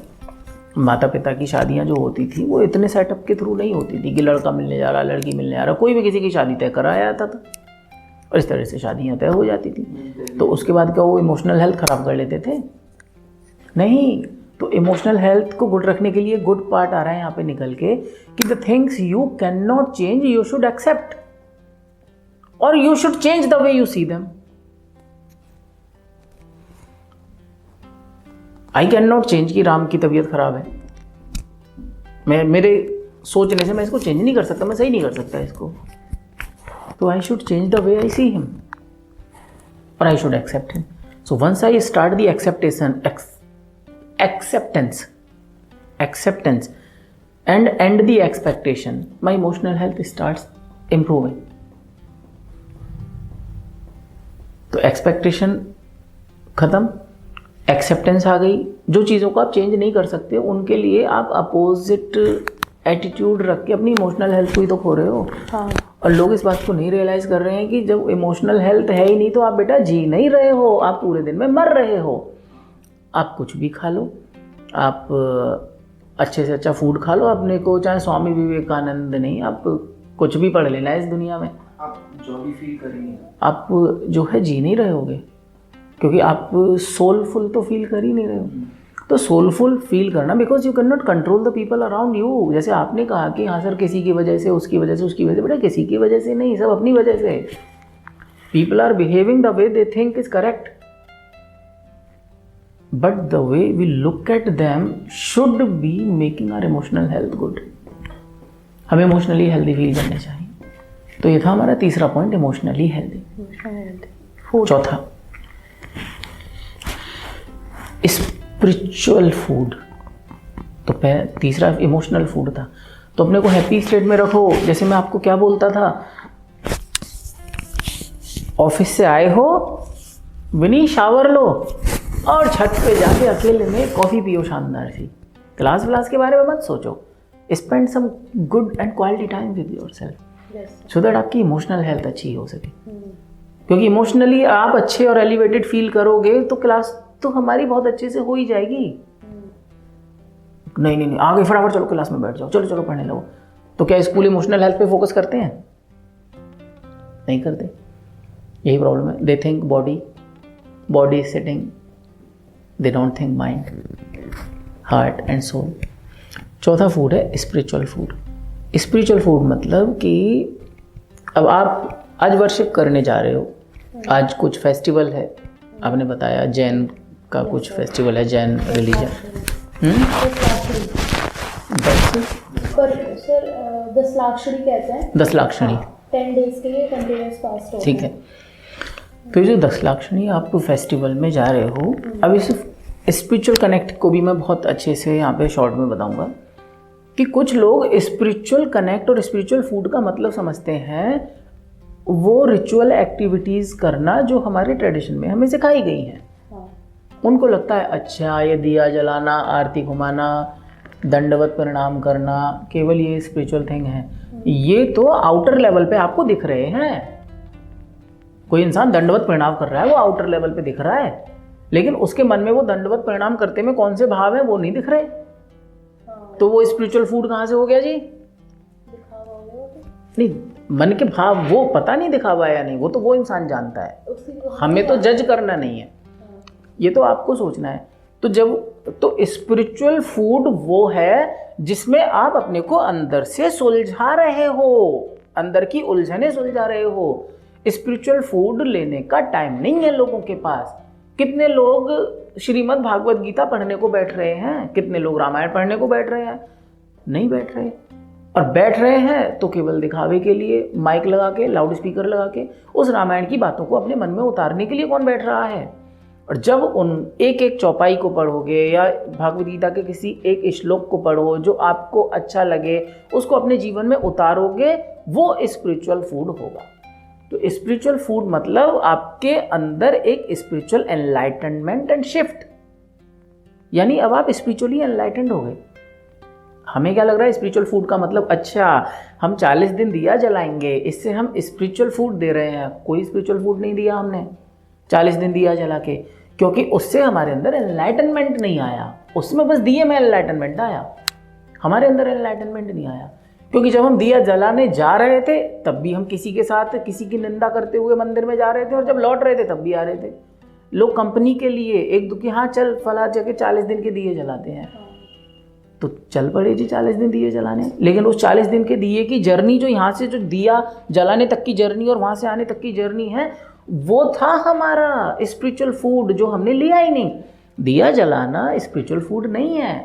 माता पिता की शादियां जो होती थी वो इतने सेटअप के थ्रू नहीं होती थी कि लड़का मिलने जा रहा, लड़की मिलने जा रहा, कोई भी किसी की शादी तय कराया जाता था और इस तरह से शादियां तय हो जाती थी। तो उसके बाद क्या वो इमोशनल हेल्थ ख़राब कर लेते थे? नहीं। तो इमोशनल हेल्थ को गुड रखने के लिए गुड पार्ट आ रहा है यहाँ पे निकल के कि the things you can not change you should accept. और you should change the way you see them. I can not change कि राम की तबीयत खराब है, मैं मेरे सोचने से मैं इसको चेंज नहीं कर सकता, मैं सही नहीं कर सकता इसको, तो I should change the way I see him और I should accept him. So once I start the acceptance and end the expectation, my emotional health starts improving. तो एक्सपेक्टेशन खत्म, एक्सेप्टेंस आ गई। जो चीज़ों को आप चेंज नहीं कर सकते उनके लिए आप अपोजिट एटीट्यूड रख के अपनी इमोशनल हेल्थ को ही तो खो रहे हो। हाँ। और लोग इस बात को नहीं रियलाइज़ कर रहे हैं कि जब इमोशनल हेल्थ है ही नहीं तो आप बेटा जी नहीं रहे हो, आप पूरे दिन में मर रहे हो। आप कुछ भी खा लो, आप अच्छे से अच्छा फूड खा लो अपने को, चाहे स्वामी विवेकानंद नहीं, आप कुछ भी पढ़ लेना इस दुनिया में, आप जो भी फील करेंगे आप जो है जी नहीं रहे होगे, क्योंकि आप सोलफुल तो फील कर ही नहीं रहे हो। तो सोलफुल फील करना, because you can not control the people around you. जैसे आपने कहा कि हाँ सर किसी की वजह से, उसकी वजह से, उसकी वजह से, बेटा किसी की वजह से नहीं, सब अपनी वजह से। People are behaving the way they think is correct, but the way we look at them should be making our emotional health good. हमें इमोशनली हेल्दी फील करने चाहिए। तो ये था हमारा तीसरा पॉइंट, इमोशनली हेल्दी। चौथा, स्पिरिचुअल फूड। तो तीसरा इमोशनल फूड था। तो अपने को हैप्पी स्टेट में रखो। जैसे मैं आपको क्या बोलता था, ऑफिस से आए हो विनी, शावर लो और छत पे जाके अकेले में कॉफ़ी पियो शानदार सी। क्लास व्लास के बारे में मत सोचो, spend some good and quality time with yourself so that आपकी इमोशनल हेल्थ अच्छी हो सके। क्योंकि इमोशनली आप अच्छे और एलिवेटेड फील करोगे तो क्लास तो हमारी बहुत अच्छे से हो ही जाएगी। नहीं नहीं नहीं, आगे फटाफट चलो क्लास में बैठ जाओ, चलो चलो पढ़ने लगो। तो क्या स्कूल इमोशनल हेल्थ पे फोकस करते हैं? नहीं करते। यही प्रॉब्लम है। They think body is sitting, they don't think mind, heart and soul. चौथा फूड है स्पिरिचुअल फूड। स्पिरिचुअल फूड मतलब कि अब आप आज वर्शिप करने जा रहे हो, आज कुछ फेस्टिवल है, आपने बताया जैन का कुछ फेस्टिवल है, जैन रिलीजन। पर सर दशलाक्षणी कहते हैं, दशलाक्षणी 10 डेज के लिए कंटिन्यूअस फास्ट होता है। ठीक है। तो ये जो दशलाक्षणी आप फेस्टिवल में जा रहे हो, अब इस स्पिरिचुअल कनेक्ट को भी मैं बहुत अच्छे से यहाँ पे शॉर्ट में बताऊंगा कि कुछ लोग स्पिरिचुअल कनेक्ट और स्पिरिचुअल फूड का मतलब समझते हैं वो रिचुअल एक्टिविटीज़ करना जो हमारे ट्रेडिशन में हमें सिखाई गई हैं। उनको लगता है अच्छा ये दिया जलाना, आरती घुमाना, दंडवत प्रणाम करना, केवल ये स्पिरिचुअल थिंग है। ये तो आउटर लेवल पे आपको दिख रहे हैं। कोई इंसान दंडवत प्रणाम कर रहा है, वो आउटर लेवल पे दिख रहा है, लेकिन उसके मन में वो दंडवत प्रणाम करते में कौन से भाव हैं वो नहीं दिख रहे। तो वो स्पिरिचुअल फूड कहाँ से हो गया जी? नहीं, मन के भाव वो पता नहीं दिखावा है या नहीं, वो तो वो इंसान जानता है, हमें तो जज करना नहीं है, ये तो आपको सोचना है। तो स्पिरिचुअल फूड वो है जिसमें आप अपने को अंदर से सुलझा रहे हो, अंदर की उलझने सुलझा रहे हो। स्पिरिचुअल फूड लेने का टाइम नहीं है लोगों के पास। कितने लोग श्रीमद् भागवत गीता पढ़ने को बैठ रहे हैं, कितने लोग रामायण पढ़ने को बैठ रहे हैं? नहीं बैठ रहे। और बैठ रहे हैं तो केवल दिखावे के लिए, माइक लगा के, लाउड स्पीकर लगा के उस रामायण की बातों को अपने मन में उतारने के लिए कौन बैठ रहा है? और जब उन एक एक चौपाई को पढ़ोगे या भागवत गीता के किसी एक श्लोक को पढ़ो जो आपको अच्छा लगे, उसको अपने जीवन में उतारोगे, वो स्पिरिचुअल फूड होगा। तो स्पिरिचुअल फूड मतलब आपके अंदर एक स्पिरिचुअल एनलाइटनमेंट एंड शिफ्ट, यानी अब आप स्पिरिचुअली एनलाइटेंड हो गए। हमें क्या लग रहा है स्पिरिचुअल फूड का मतलब, अच्छा हम 40 दिन दिया जलाएंगे, इससे हम स्पिरिचुअल फूड दे रहे हैं। कोई स्पिरिचुअल फूड नहीं दिया हमने 40 दिन दिया जला के, क्योंकि उससे हमारे अंदर एनलाइटनमेंट नहीं आया। उसमें बस दिए में एनलाइटनमेंट आया, हमारे अंदर एनलाइटनमेंट नहीं आया। क्योंकि जब हम दिया जलाने जा रहे थे तब भी हम किसी के साथ किसी की निंदा करते हुए मंदिर में जा रहे थे, और जब लौट रहे थे तब भी आ रहे थे। लोग कंपनी के लिए एक दुखी, हाँ चल फला जगह 40 दिन के दिए जलाते हैं, तो चल पड़े जी 40 दिन दिए जलाने। लेकिन उस 40 दिन के दिए की जर्नी, जो यहाँ से जो दिया जलाने तक की जर्नी और वहाँ से आने तक की जर्नी है, वो था हमारा स्पिरिचुअल फूड जो हमने लिया ही नहीं। दिया जलाना स्पिरिचुअल फूड नहीं है।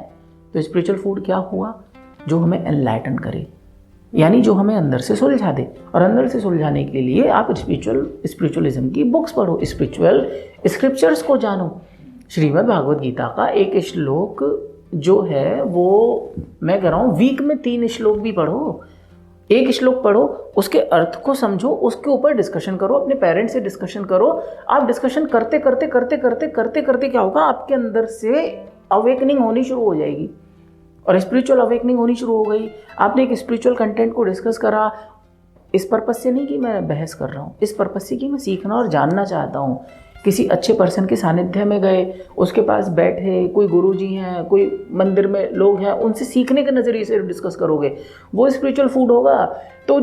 तो स्पिरिचुअल फूड क्या हुआ? जो हमें एनलाइटन करे, यानी जो हमें अंदर से सुलझा दे। और अंदर से सुलझाने के लिए आप स्पिरिचुअलिज्म की बुक्स पढ़ो, स्पिरिचुअल स्क्रिप्चर्स को जानो। श्रीमद् भागवत गीता का एक श्लोक जो है वो मैं कह रहा हूँ वीक में 3 श्लोक भी पढ़ो। एक श्लोक पढ़ो, उसके अर्थ को समझो, उसके ऊपर डिस्कशन करो, अपने पेरेंट्स से डिस्कशन करो। आप डिस्कशन करते करते करते करते करते करते क्या होगा, आपके अंदर से अवेकनिंग होनी शुरू हो जाएगी। और स्पिरिचुअल अवेकनिंग होनी शुरू हो गई। आपने एक स्पिरिचुअल कंटेंट को डिस्कस करा, इस पर्पस से नहीं कि मैं बहस कर रहा हूँ, इस पर्पस से कि मैं सीखना और जानना चाहता हूँ। किसी अच्छे पर्सन के सानिध्य में गए, उसके पास बैठे, कोई गुरुजी हैं, कोई मंदिर में लोग हैं, उनसे सीखने के नज़रिए से डिस्कस करोगे, वो स्पिरिचुअल फूड होगा। तो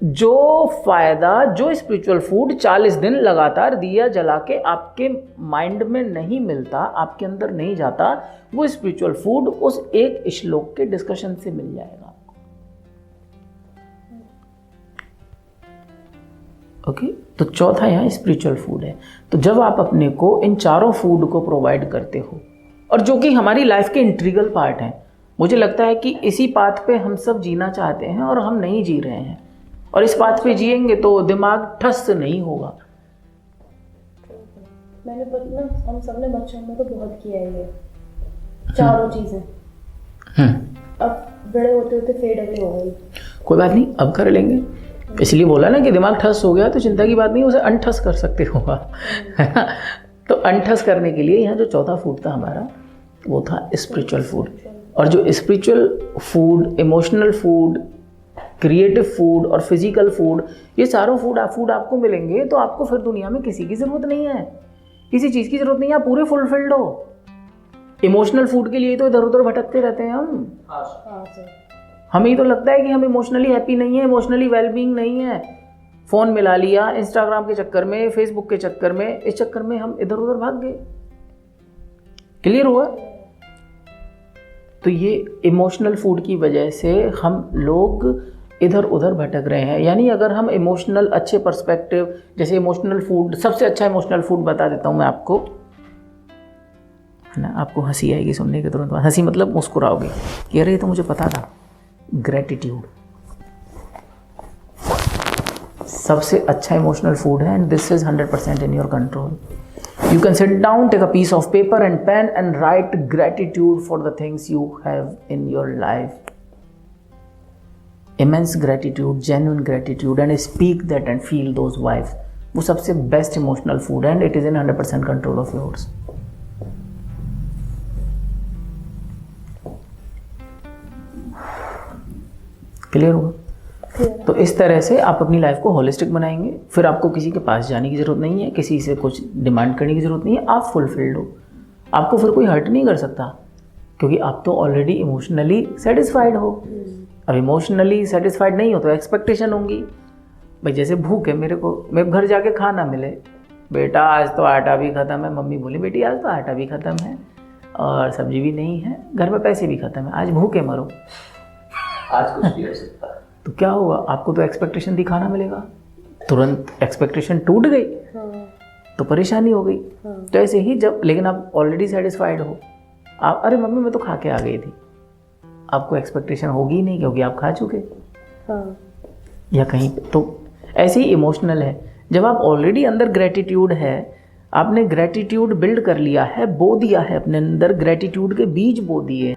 जो फ़ायदा, जो स्पिरिचुअल फूड 40 दिन लगातार दिया जला के आपके माइंड में नहीं मिलता, आपके अंदर नहीं जाता, वो स्पिरिचुअल फूड उस एक श्लोक के डिस्कशन से मिल जाएगा। ओके, तो चौथा यहाँ स्पिरिचुअल फूड है। तो जब आप अपने को इन चारों फूड को प्रोवाइड करते हो, और जो कि हमारी लाइफ के इंट्रीगल पार्ट हैं, मुझे लगता है कि इसी पाथ पे हम सब जीना चाहते हैं और हम नहीं जी रहे हैं। और इस पाथ पे जिएंगे तो दिमाग ठस नहीं होगा। मैंने ना हम सब ने बच्चों में तो बहुत किया है ये चारों चीजें। अब बड़े होते होते फेड अवे हो गई। कोई बात नहीं, अब कर लेंगे। इसलिए बोला ना कि दिमाग ठस हो गया तो चिंता की बात नहीं, उसे अनठस कर सकते हो। है ना? तो अनठस करने के लिए यहाँ जो चौथा फूड था हमारा, वो था स्पिरिचुअल फूड। और जो spiritual food, emotional food, creative food और फिजिकल फूड, ये चारों फूड आपको मिलेंगे तो आपको फिर दुनिया में किसी की ज़रूरत नहीं है, किसी चीज़ की ज़रूरत नहीं है। आप पूरे फुलफिल्ड हो। इमोशनल फूड के लिए तो इधर उधर भटकते रहते हैं हम। हमें तो लगता है कि हम इमोशनली हैप्पी नहीं है, इमोशनली वेलबींग नहीं है। फ़ोन मिला लिया इंस्टाग्राम के चक्कर में, फेसबुक के चक्कर में, इस चक्कर में हम इधर उधर भाग गए। क्लियर हुआ? तो ये इमोशनल फूड की वजह से हम लोग इधर उधर भटक रहे हैं। यानी अगर हम इमोशनल अच्छे पर्सपेक्टिव, जैसे इमोशनल फूड, सबसे अच्छा इमोशनल फूड बता देता हूँ मैं आपको, है ना? आपको हंसी आएगी सुनने के तुरंत बाद। हंसी मतलब मुस्कुराओगे कि अरे ये तो मुझे पता था। ग्रेटिट्यूड सबसे अच्छा इमोशनल फूड है, and this is 100% in your control. You can sit down, take a piece of paper and pen and write gratitude for the things you have in your life. Immense gratitude, genuine gratitude, and speak that and feel those vibes. वो सबसे best emotional food and it is in 100% control of yours. Clear होगा? तो इस तरह से आप अपनी life को होलिस्टिक बनाएंगे। फिर आपको किसी के पास जाने की ज़रूरत नहीं है, किसी से कुछ डिमांड करने की ज़रूरत नहीं है। आप फुलफिल्ड हो, आपको फिर कोई हर्ट नहीं कर सकता, क्योंकि आप तो ऑलरेडी इमोशनली सेटिस्फाइड हो। अब इमोशनली सेटिस्फाइड नहीं हो तो एक्सपेक्टेशन होंगी। भाई जैसे भूख है, मेरे घर जाके खाना मिले, बेटा आज तो आटा भी ख़त्म है, मम्मी बोली बेटी आज तो आटा भी ख़त्म है और सब्जी भी नहीं है, घर में पैसे भी ख़त्म है, आज भूखे मरो। आज कुछ भी हो सकता है। तो क्या होगा? आपको तो एक्सपेक्टेशन थी खाना मिलेगा, तुरंत एक्सपेक्टेशन टूट गई। तो परेशानी हो गई। तो ऐसे ही जब, लेकिन आप ऑलरेडी सेटिस्फाइड हो, आप अरे मम्मी मैं तो खा के आ गई थी, आपको एक्सपेक्टेशन होगी नहीं क्योंकि आप खा चुके। या कहीं तो ऐसे ही इमोशनल है। जब आप ऑलरेडी अंदर ग्रेटिट्यूड है, आपने ग्रेटिट्यूड बिल्ड कर लिया है, बो दिया है अपने अंदर, ग्रेटिट्यूड के बीज बो दिए।